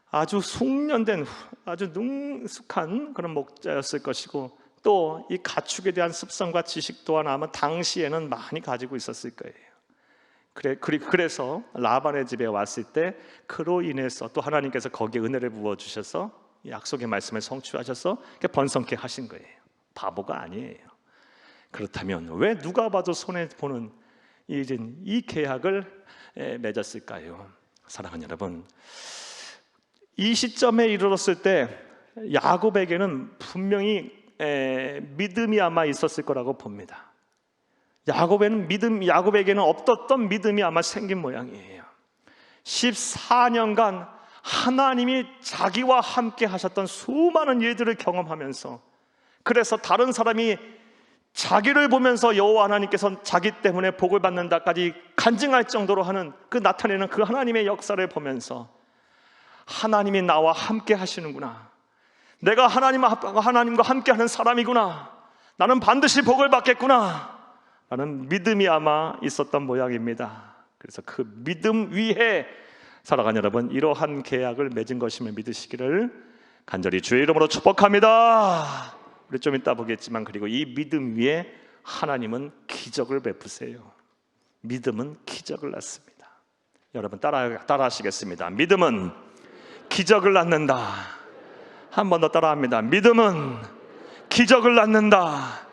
아주 숙련된, 아주 능숙한 그런 목자였을 것이고, 또 이 가축에 대한 습성과 지식 또한 아마 당시에는 많이 가지고 있었을 거예요. 그래서 라반의 집에 왔을 때 그로 인해서 또 하나님께서 거기에 은혜를 부어주셔서 약속의 말씀을 성취하셔서 번성케 하신 거예요. 바보가 아니에요. 그렇다면 왜 누가 봐도 손해보는 이 계약을 맺었을까요? 사랑하는 여러분, 이 시점에 이르렀을 때 야곱에게는 분명히 믿음이 아마 있었을 거라고 봅니다. 야곱에게는 없었던 믿음이 아마 생긴 모양이에요. 14년간 하나님이 자기와 함께 하셨던 수많은 일들을 경험하면서, 그래서 다른 사람이 자기를 보면서 여호와 하나님께서 자기 때문에 복을 받는다까지 간증할 정도로 하는 나타내는 그 하나님의 역사를 보면서, 하나님이 나와 함께 하시는구나, 내가 하나님과 함께 하는 사람이구나, 나는 반드시 복을 받겠구나 라는 믿음이 아마 있었던 모양입니다. 그래서 그 믿음 위에 살아가는 여러분, 이러한 계약을 맺은 것임을 믿으시기를 간절히 주의 이름으로 축복합니다. 우리 좀 이따 보겠지만, 그리고 이 믿음 위에 하나님은 기적을 베푸세요. 믿음은 기적을 낳습니다. 여러분 따라하시겠습니다. 믿음은 기적을 낳는다. 한 번 더 따라합니다. 믿음은 기적을 낳는다.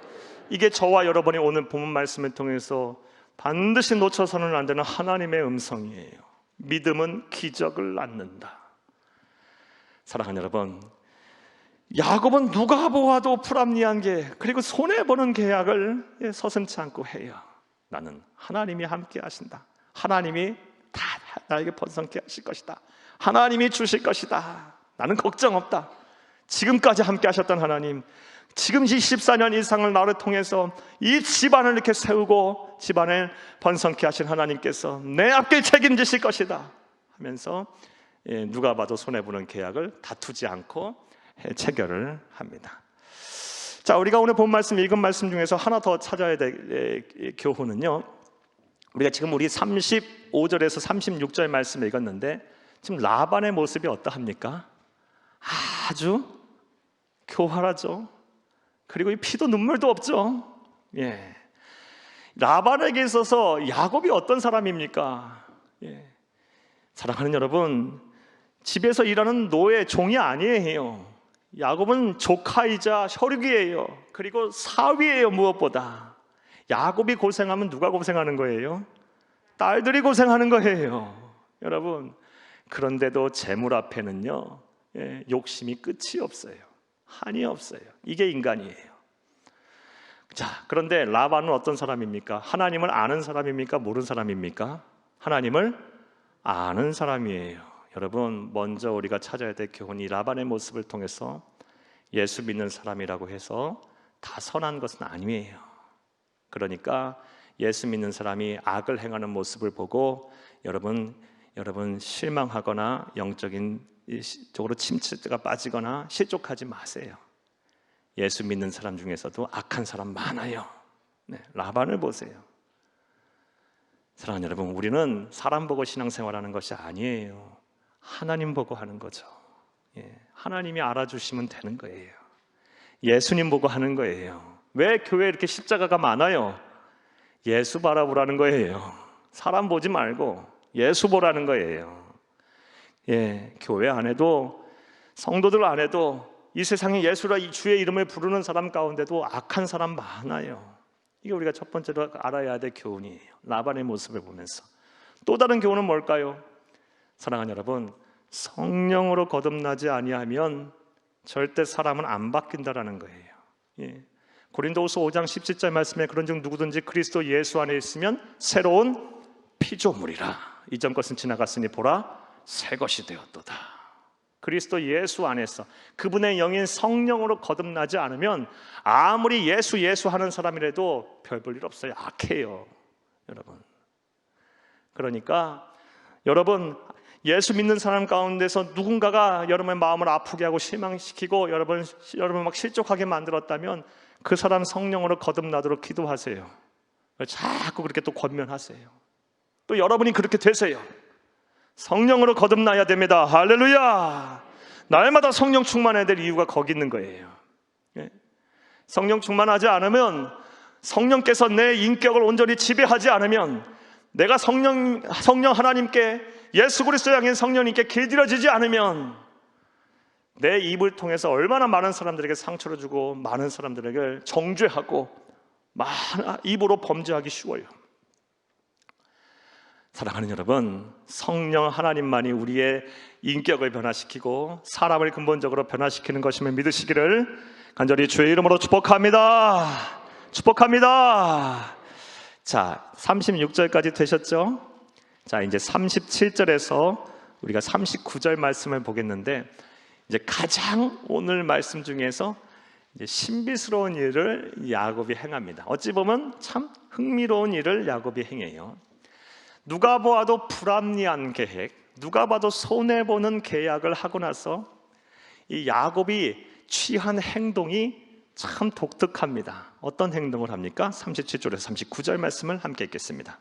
이게 저와 여러분이 오늘 본문 말씀을 통해서 반드시 놓쳐서는 안 되는 하나님의 음성이에요. 믿음은 기적을 낳는다. 사랑하는 여러분, 야곱은 누가 보아도 불합리한 게, 그리고 손해보는 계약을 서슴지 않고 해요. 나는 하나님이 함께 하신다, 하나님이 다 나에게 번성케 하실 것이다, 하나님이 주실 것이다, 나는 걱정 없다. 지금까지 함께 하셨던 하나님, 지금 14년 이상을 나를 통해서 이 집안을 이렇게 세우고 집안을 번성케 하신 하나님께서 내 앞길 책임지실 것이다 하면서 누가 봐도 손해보는 계약을 다투지 않고 체결을 합니다. 자, 우리가 오늘 본 말씀, 읽은 말씀 중에서 하나 더 찾아야 될 교훈은요, 우리 35절에서 36절 말씀 읽었는데, 지금 라반의 모습이 어떠합니까? 아주 교활하죠. 그리고 이 피도 눈물도 없죠. 라반에게 있어서 야곱이 어떤 사람입니까? 사랑하는 여러분, 집에서 일하는 노예, 종이 아니에요. 야곱은 조카이자 혈육이에요. 그리고 사위예요. 무엇보다 야곱이 고생하면 누가 고생하는 거예요? 딸들이 고생하는 거예요. 여러분, 그런데도 재물 앞에는요, 욕심이 끝이 없어요. 한이 없어요. 이게 인간이에요. 자, 그런데 라반은 어떤 사람입니까? 하나님을 아는 사람입니까? 모르는 사람입니까? 하나님을 아는 사람이에요. 여러분, 먼저 우리가 찾아야 될 교훈이, 라반의 모습을 통해서 예수 믿는 사람이라고 해서 다 선한 것은 아니에요. 그러니까 예수 믿는 사람이 악을 행하는 모습을 보고 여러분 실망하거나 영적인 쪽으로 침체가 빠지거나 실족하지 마세요. 예수 믿는 사람 중에서도 악한 사람 많아요. 라반을 보세요. 사랑하는 여러분, 우리는 사람 보고 신앙생활하는 것이 아니에요. 하나님 보고 하는 거죠. 하나님이 알아주시면 되는 거예요. 예수님 보고 하는 거예요. 왜 교회에 이렇게 십자가가 많아요? 예수 바라보라는 거예요. 사람 보지 말고 예수 보라는 거예요. 예, 교회 안에도 성도들 안에도 이 세상에 예수라 이 주의 이름을 부르는 사람 가운데도 악한 사람 많아요. 이게 우리가 첫 번째로 알아야 될 교훈이에요. 라반의 모습을 보면서. 또 다른 교훈은 뭘까요? 사랑하는 여러분, 성령으로 거듭나지 아니하면 절대 사람은 안 바뀐다라는 거예요. 예. 고린도후서 5장 17절 말씀에 그런즉 누구든지 그리스도 예수 안에 있으면 새로운 피조물이라. 이전 것은 지나갔으니 보라 새 것이 되었도다. 그리스도 예수 안에서 그분의 영인 성령으로 거듭나지 않으면 아무리 예수 하는 사람이라도 별 볼 일 없어요. 악해요, 여러분. 그러니까 여러분, 예수 믿는 사람 가운데서 누군가가 여러분의 마음을 아프게 하고 실망시키고 여러분 막 실족하게 만들었다면 그 사람 성령으로 거듭나도록 기도하세요. 자꾸 그렇게 또 권면하세요. 또 여러분이 그렇게 되세요. 성령으로 거듭나야 됩니다. 할렐루야. 날마다 성령 충만해야 될 이유가 거기 있는 거예요. 성령 충만하지 않으면, 성령께서 내 인격을 온전히 지배하지 않으면, 내가 성령 하나님께, 예수 그리스도 향인 성령님께 길들여지지 않으면 내 입을 통해서 얼마나 많은 사람들에게 상처를 주고 많은 사람들에게 정죄하고 입으로 범죄하기 쉬워요. 사랑하는 여러분, 성령 하나님만이 우리의 인격을 변화시키고 사람을 근본적으로 변화시키는 것임을 믿으시기를 간절히 주의 이름으로 축복합니다. 축복합니다. 자, 36절까지 되셨죠? 자, 이제 37절에서 우리가 39절 말씀을 보겠는데, 이제 가장 오늘 말씀 중에서 이제 신비스러운 일을 야곱이 행합니다. 어찌 보면 참 흥미로운 일을 야곱이 행해요. 누가 보아도 불합리한 계획, 누가 봐도 손해보는 계약을 하고 나서 이 야곱이 취한 행동이 참 독특합니다. 어떤 행동을 합니까? 37절에서 39절 말씀을 함께 읽겠습니다.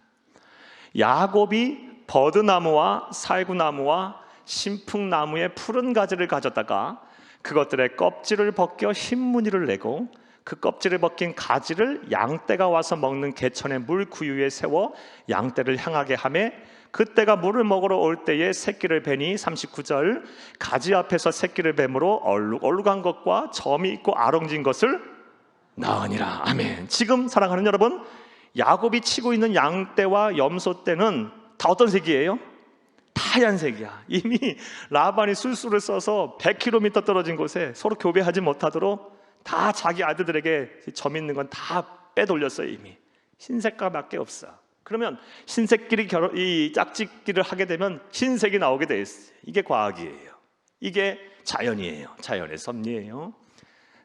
야곱이 버드나무와 살구나무와 신풍나무의 푸른 가지를 가져다가 그것들의 껍질을 벗겨 흰 무늬를 내고 그 껍질을 벗긴 가지를 양떼가 와서 먹는 개천의 물 구유에 세워 양떼를 향하게 하며 그때가 물을 먹으러 올 때에 새끼를 베니 39절 가지 앞에서 새끼를 뱀으로 얼룩한 것과 점이 있고 아롱진 것을 낳으니라. 아멘. 지금 사랑하는 여러분, 야곱이 치고 있는 양떼와 염소떼는 다 어떤 색이에요? 하얀색이야. 이미 라반이 술수를 써서 100km 떨어진 곳에 서로 교배하지 못하도록 다 자기 아들들에게 점 있는 건 다 빼돌렸어요. 이미 흰색깔밖에 없어. 그러면 흰색끼리 이 짝짓기를 하게 되면 흰색이 나오게 돼 있어요. 이게 과학이에요. 이게 자연이에요. 자연의 섭리예요.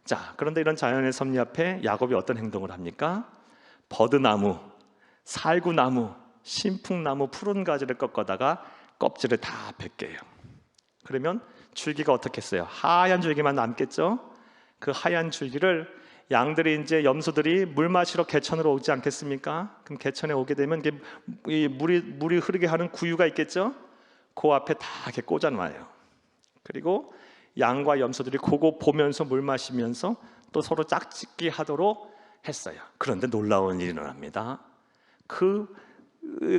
자, 그런데 이런 자연의 섭리 앞에 야곱이 어떤 행동을 합니까? 버드나무, 살구나무, 신풍나무 푸른 가지를 꺾어다가 껍질을 다 벗겨요. 그러면 줄기가 어떻겠어요? 하얀 줄기만 남겠죠? 그 하얀 줄기를 양들이 이제 염소들이 물 마시러 개천으로 오지 않겠습니까? 그럼 개천에 오게 되면 이 물이 흐르게 하는 구유가 있겠죠? 그 앞에 다 이렇게 꽂아놔요. 그리고 양과 염소들이 그거 보면서 물 마시면서 또 서로 짝짓기 하도록 했어요. 그런데 놀라운 일이 일어납니다. 그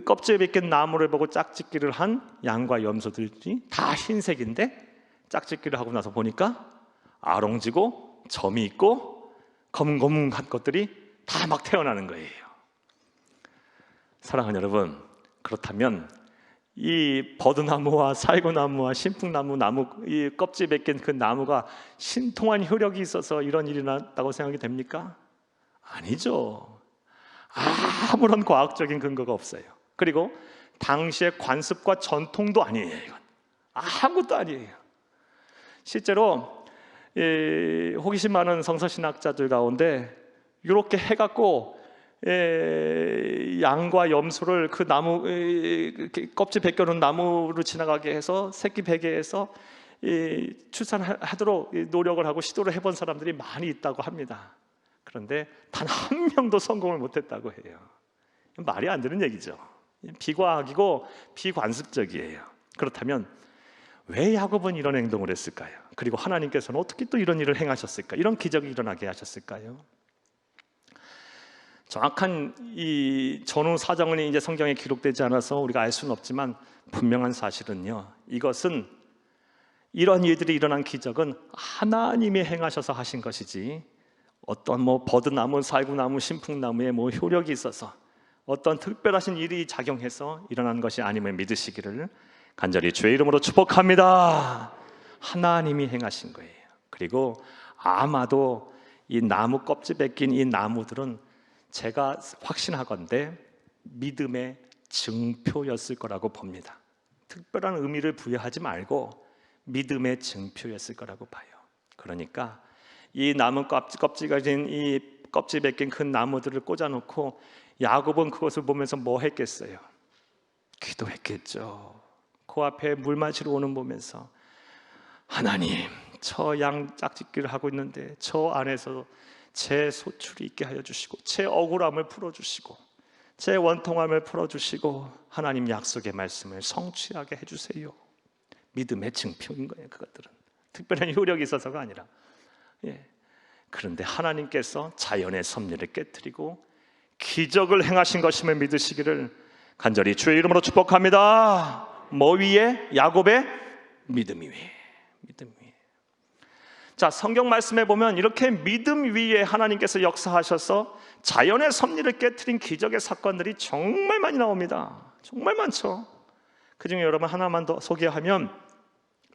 껍질 벗긴 나무를 보고 짝짓기를 한 양과 염소들이 다 흰색인데 짝짓기를 하고 나서 보니까 아롱지고 점이 있고 검은검은한 것들이 다 막 태어나는 거예요. 사랑하는 여러분, 그렇다면 이 버드나무와 살구나무와 신풍나무 이 껍질 벗긴 그 나무가 신통한 효력이 있어서 이런 일이 났다고 생각이 됩니까? 아니죠. 아무런 과학적인 근거가 없어요. 그리고 당시의 관습과 전통도 아니에요. 이건 아무것도 아니에요. 실제로 호기심 많은 성서신학자들 가운데 이렇게 해갖고 양과 염소를 그 나무 껍질 벗겨놓은 나무로 지나가게 해서 새끼 베게 해서 출산하도록 노력을 하고 시도를 해본 사람들이 많이 있다고 합니다. 그런데 단 한 명도 성공을 못했다고 해요. 말이 안 되는 얘기죠. 비과학이고 비관습적이에요. 그렇다면 왜 야곱은 이런 행동을 했을까요? 그리고 하나님께서는 어떻게 또 이런 일을 행하셨을까? 이런 기적이 일어나게 하셨을까요? 정확한 이 전후 사정은 이제 성경에 기록되지 않아서 우리가 알 수는 없지만 분명한 사실은요, 이것은 이런 일들이 일어난 기적은 하나님이 행하셔서 하신 것이지 어떤 뭐 버드나무, 살구나무, 신풍나무에 뭐 효력이 있어서 어떤 특별하신 일이 작용해서 일어난 것이 아님을 믿으시기를 간절히 주의 이름으로 축복합니다. 하나님이 행하신 거예요. 그리고 아마도 이 나무 껍질 벗긴 이 나무들은 제가 확신하건대 믿음의 증표였을 거라고 봅니다. 특별한 의미를 부여하지 말고 믿음의 증표였을 거라고 봐요. 그러니까 이 나무 껍질 가진 이 껍질 벗긴 큰 나무들을 꽂아놓고 야곱은 그것을 보면서 뭐 했겠어요? 기도했겠죠. 그 앞에 물 마시러 오는 보면서 하나님, 저 양 짝짓기를 하고 있는데 저 안에서 제 소출이 있게 하여 주시고 제 억울함을 풀어주시고 제 원통함을 풀어주시고 하나님 약속의 말씀을 성취하게 해주세요. 믿음의 증표인 거예요. 그것들은 특별한 효력이 있어서가 아니라. 그런데 하나님께서 자연의 섭리를 깨뜨리고 기적을 행하신 것임을 믿으시기를 간절히 주의 이름으로 축복합니다. 뭐 위에? 야곱의 믿음 위에. 믿음 위에. 자, 성경 말씀에 보면 이렇게 믿음 위에 하나님께서 역사하셔서 자연의 섭리를 깨뜨린 기적의 사건들이 정말 많이 나옵니다. 정말 많죠. 그 중에 여러분 하나만 더 소개하면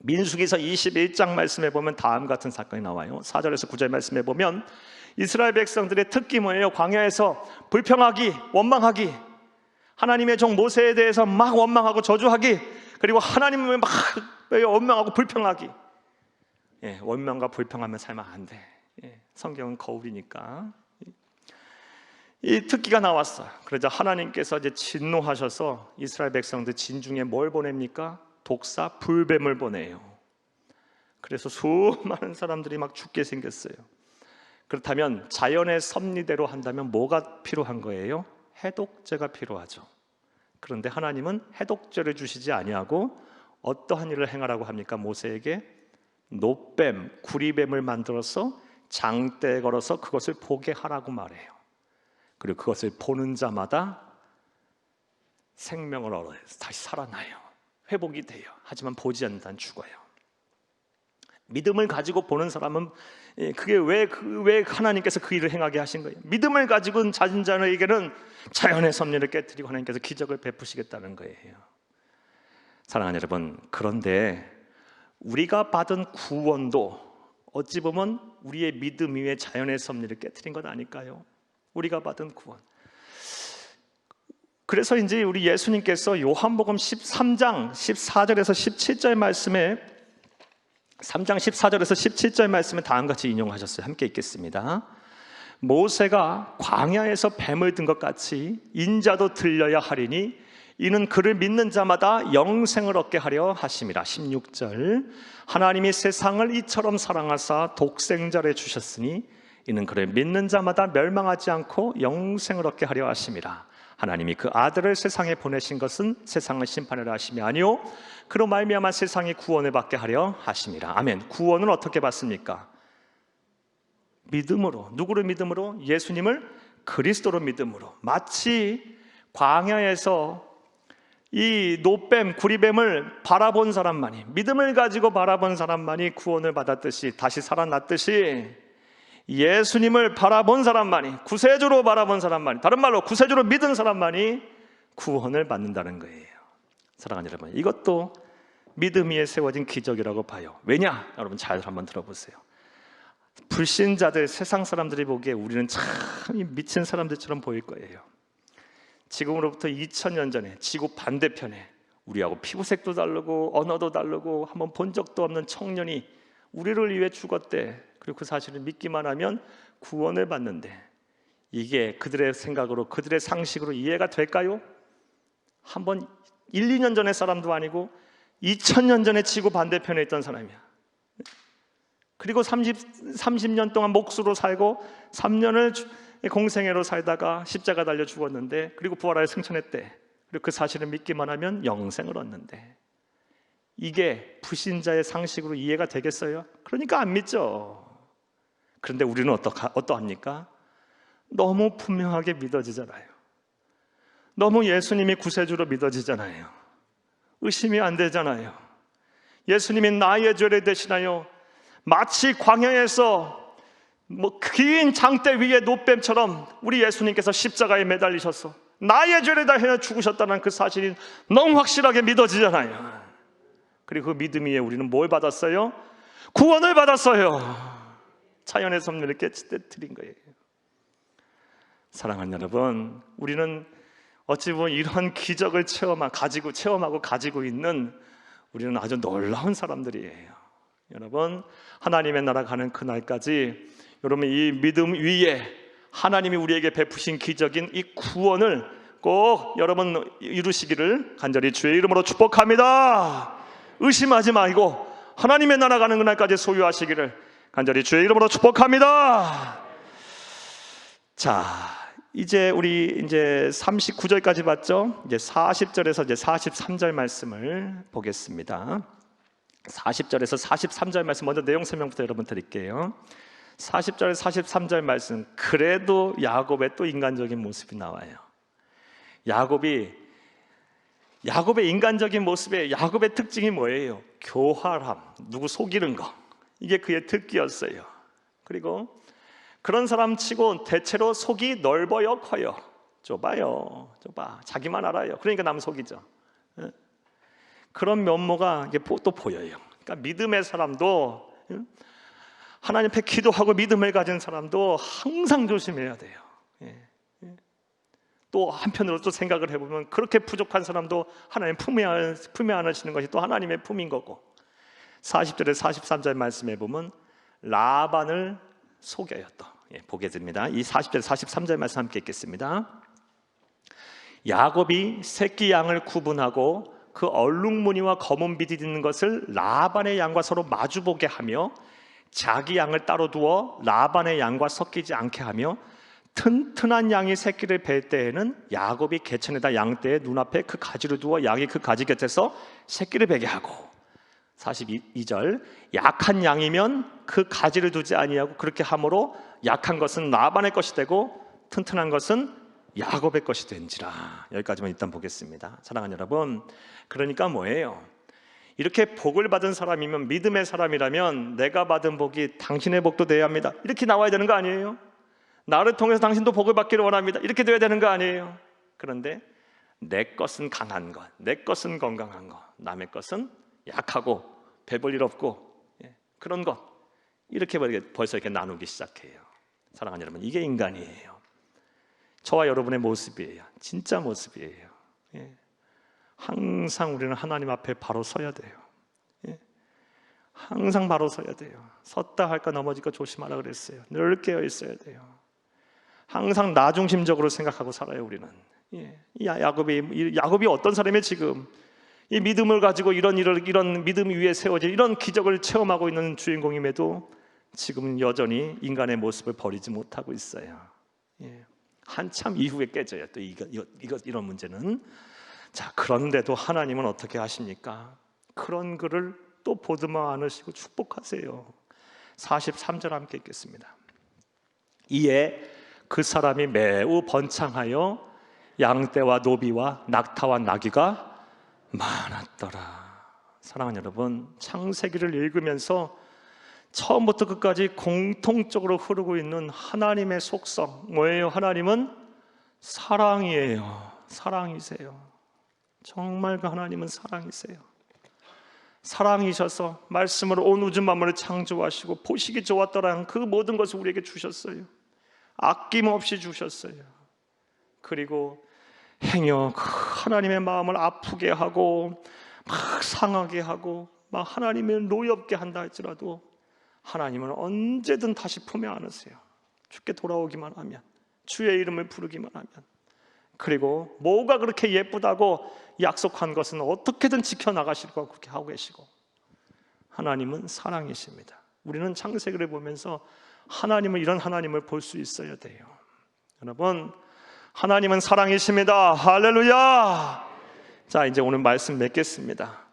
민수기서 21장 말씀에 보면 다음 같은 사건이 나와요. 4절에서 9절 말씀에 보면 이스라엘 백성들의 특기 뭐예요? 광야에서 불평하기, 원망하기, 하나님의 종 모세에 대해서 막 원망하고 저주하기, 그리고 하나님을 막 원망하고 불평하기. 원망과 불평하면 살면 안 돼. 성경은 거울이니까. 이 특기가 나왔어요. 그러자 하나님께서 이제 진노하셔서 이스라엘 백성들 진중에 뭘 보냅니까? 독사 불뱀을 보내요. 그래서 수많은 사람들이 막 죽게 생겼어요. 그렇다면 자연의 섭리대로 한다면 뭐가 필요한 거예요? 해독제가 필요하죠. 그런데 하나님은 해독제를 주시지 아니하고 어떠한 일을 행하라고 합니까? 모세에게 놋뱀, 구리뱀을 만들어서 장대에 걸어서 그것을 보게 하라고 말해요. 그리고 그것을 보는 자마다 생명을 얻어요. 다시 살아나요. 회복이 돼요. 하지만 보지 않는 자는 죽어요. 믿음을 가지고 보는 사람은 그게 왜 하나님께서 그 일을 행하게 하신 거예요? 믿음을 가지고 자진 자에게는 자연의 섭리를 깨뜨리고 하나님께서 기적을 베푸시겠다는 거예요. 사랑하는 여러분, 그런데 우리가 받은 구원도 어찌 보면 우리의 믿음 위에 자연의 섭리를 깨뜨린 것 아닐까요? 우리가 받은 구원. 그래서 이제 우리 예수님께서 요한복음 13장 14절에서 17절 말씀에 3장 14절에서 17절 말씀에 다음같이 인용하셨어요. 함께 읽겠습니다. 모세가 광야에서 뱀을 든 것 같이 인자도 들려야 하리니 이는 그를 믿는 자마다 영생을 얻게 하려 하심이라. 16절 하나님이 세상을 이처럼 사랑하사 독생자를 주셨으니 이는 그를 믿는 자마다 멸망하지 않고 영생을 얻게 하려 하심이라. 하나님이 그 아들을 세상에 보내신 것은 세상을 심판하려 하심이 아니요 그로 말미암아 세상이 구원을 받게 하려 하심이라. 아멘. 구원은 어떻게 받습니까? 믿음으로. 누구를 믿음으로? 예수님을 그리스도로 믿음으로. 마치 광야에서 이 놋뱀, 구리뱀을 바라본 사람만이, 믿음을 가지고 바라본 사람만이 구원을 받았듯이, 다시 살아났듯이 예수님을 바라본 사람만이, 구세주로 바라본 사람만이, 다른 말로 구세주로 믿은 사람만이 구원을 받는다는 거예요. 사랑하는 여러분, 이것도 믿음 위에 세워진 기적이라고 봐요. 왜냐? 여러분 잘 한번 들어보세요. 불신자들, 세상 사람들이 보기에 우리는 참 미친 사람들처럼 보일 거예요. 지금으로부터 2000년 전에 지구 반대편에 우리하고 피부색도 다르고 언어도 다르고 한번 본 적도 없는 청년이 우리를 위해 죽었대. 그리고 그 사실을 믿기만 하면 구원을 받는데, 이게 그들의 생각으로, 그들의 상식으로 이해가 될까요? 한번 1, 2년 전의 사람도 아니고 2000년 전에 지구 반대편에 있던 사람이야. 그리고 30년 동안 목수로 살고 3년을 공생애로 살다가 십자가 달려 죽었는데, 그리고 부활하여 승천했대. 그리고 그 사실을 믿기만 하면 영생을 얻는데, 이게 불신자의 상식으로 이해가 되겠어요? 그러니까 안 믿죠. 그런데 우리는 어떠합니까? 너무 분명하게 믿어지잖아요. 너무 예수님이 구세주로 믿어지잖아요. 의심이 안 되잖아요. 예수님이 나의 죄를 대신하여 마치 광야에서 긴 장대 위에 노뱀처럼 우리 예수님께서 십자가에 매달리셔서 나의 죄를 다해 죽으셨다는 그 사실이 너무 확실하게 믿어지잖아요. 그리고 그 믿음 위에 우리는 뭘 받았어요? 구원을 받았어요. 자연의 섭리를 깨뜨린 거예요. 사랑하는 여러분, 우리는 어찌 보면 이런 기적을 체험하고 가지고 있는 우리는 아주 놀라운 사람들이에요. 여러분, 하나님의 나라 가는 그날까지 여러분 이 믿음 위에 하나님이 우리에게 베푸신 기적인 이 구원을 꼭 여러분 이루시기를 간절히 주의 이름으로 축복합니다. 의심하지 말고 하나님의 나라 가는 그날까지 소유하시기를 간절히 주의 이름으로 축복합니다. 자, 이제 우리 39절까지 봤죠? 이제 40절에서 이제 43절 말씀을 보겠습니다. 40절에서 43절 말씀 먼저 내용 설명부터 여러분 드릴게요. 40절 43절 말씀, 그래도 야곱의 또 인간적인 모습이 나와요. 야곱의 인간적인 모습에 야곱의 특징이 뭐예요? 교활함, 누구 속이는 거, 이게 그의 특기였어요. 그리고 그런 사람 치고 대체로 속이 넓어요, 커요? 좁아요. 좁아. 자기만 알아요. 그러니까 남 속이죠. 그런 면모가 이게 또 보여요. 그러니까 믿음의 사람도, 하나님 앞에 기도하고 믿음을 가진 사람도 항상 조심해야 돼요. 또 한편으로 또 생각을 해보면 그렇게 부족한 사람도 하나님 품에 안으시는 것이 또 하나님의 품인 거고, 40절에 43절 말씀해 보면 라반을 속여요. 또 보게 됩니다. 이 40절 43절 말씀 함께 읽겠습니다. 야곱이 새끼 양을 구분하고 그 얼룩무늬와 검은 빛이 있는 것을 라반의 양과 서로 마주보게 하며 자기 양을 따로 두어 라반의 양과 섞이지 않게 하며 튼튼한 양이 새끼를 뵐 때에는 야곱이 개천에다 양떼의 눈앞에 그 가지를 두어 양이 그 가지 곁에서 새끼를 베게 하고, 42절 약한 양이면 그 가지를 두지 아니하고 그렇게 함으로 약한 것은 라반의 것이 되고 튼튼한 것은 야곱의 것이 된지라. 여기까지만 일단 보겠습니다. 사랑하는 여러분, 그러니까 뭐예요? 이렇게 복을 받은 사람이면, 믿음의 사람이라면 내가 받은 복이 당신의 복도 되어야 합니다, 이렇게 나와야 되는 거 아니에요? 나를 통해서 당신도 복을 받기를 원합니다, 이렇게 되어야 되는 거 아니에요? 그런데 내 것은 강한 것, 내 것은 건강한 것, 남의 것은 약하고 배볼 일 없고 그런 것, 이렇게 벌써 이렇게 나누기 시작해요. 사랑하는 여러분, 이게 인간이에요. 저와 여러분의 모습이에요. 진짜 모습이에요. 항상 우리는 하나님 앞에 바로 서야 돼요. 항상 바로 서야 돼요. 섰다 할까 넘어질까 조심하라 그랬어요. 늘 깨어 있어야 돼요. 항상 나 중심적으로 생각하고 살아요, 우리는. 야곱이 어떤 사람이 지금 이 믿음을 가지고 이런 믿음 위에 세워진 이런 기적을 체험하고 있는 주인공임에도 지금 여전히 인간의 모습을 버리지 못하고 있어요. 한참 이후에 깨져요. 또 이런 문제는. 자, 그런데도 하나님은 어떻게 하십니까? 그런 그를 또 보듬어 안으시고 축복하세요. 43절 함께 읽겠습니다. 이에 그 사람이 매우 번창하여 양떼와 노비와 낙타와 나귀가 많았더라. 사랑하는 여러분, 창세기를 읽으면서 처음부터 끝까지 공통적으로 흐르고 있는 하나님의 속성 뭐예요? 하나님은 사랑이에요. 사랑이세요. 정말 그 하나님은 사랑이세요. 사랑이셔서 말씀으로 온 우주 만물을 창조하시고 보시기 좋았더라는 그 모든 것을 우리에게 주셨어요. 아낌없이 주셨어요. 그리고 행여 그 하나님의 마음을 아프게 하고 막 상하게 하고 막 하나님을 노엽게 한다 할지라도 하나님은 언제든 다시 품에 안으세요. 주께 돌아오기만 하면, 주의 이름을 부르기만 하면. 그리고 뭐가 그렇게 예쁘다고 약속한 것은 어떻게든 지켜나가실 거고 그렇게 하고 계시고, 하나님은 사랑이십니다. 우리는 창세기를 보면서 하나님을, 이런 하나님을 볼 수 있어야 돼요. 여러분, 하나님은 사랑이십니다. 할렐루야. 자, 이제 오늘 말씀 맺겠습니다.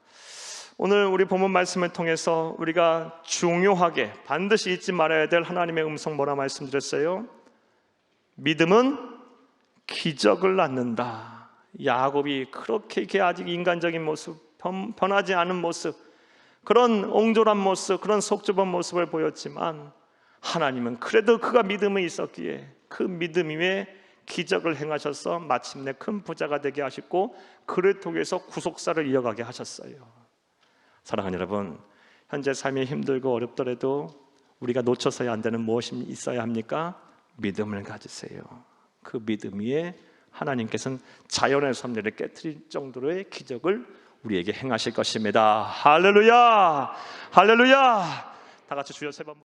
오늘 우리 본문 말씀을 통해서 우리가 중요하게 반드시 잊지 말아야 될 하나님의 음성 뭐라 말씀드렸어요? 믿음은 기적을 낳는다. 야곱이 그렇게 아직 인간적인 모습, 변하지 않은 모습, 그런 옹졸한 모습, 그런 속 좁은 모습을 보였지만 하나님은 그래도 그가 믿음이 있었기에 그 믿음 위에 기적을 행하셔서 마침내 큰 부자가 되게 하셨고 그를 통해서 구속사를 이어가게 하셨어요. 사랑하는 여러분, 현재 삶이 힘들고 어렵더라도 우리가 놓쳐서야 안 되는 무엇이 있어야 합니까? 믿음을 가지세요. 그 믿음 위에 하나님께서는 자연의 섭리를 깨트릴 정도로의 기적을 우리에게 행하실 것입니다. 할렐루야! 할렐루야! 다 같이 주여 세 번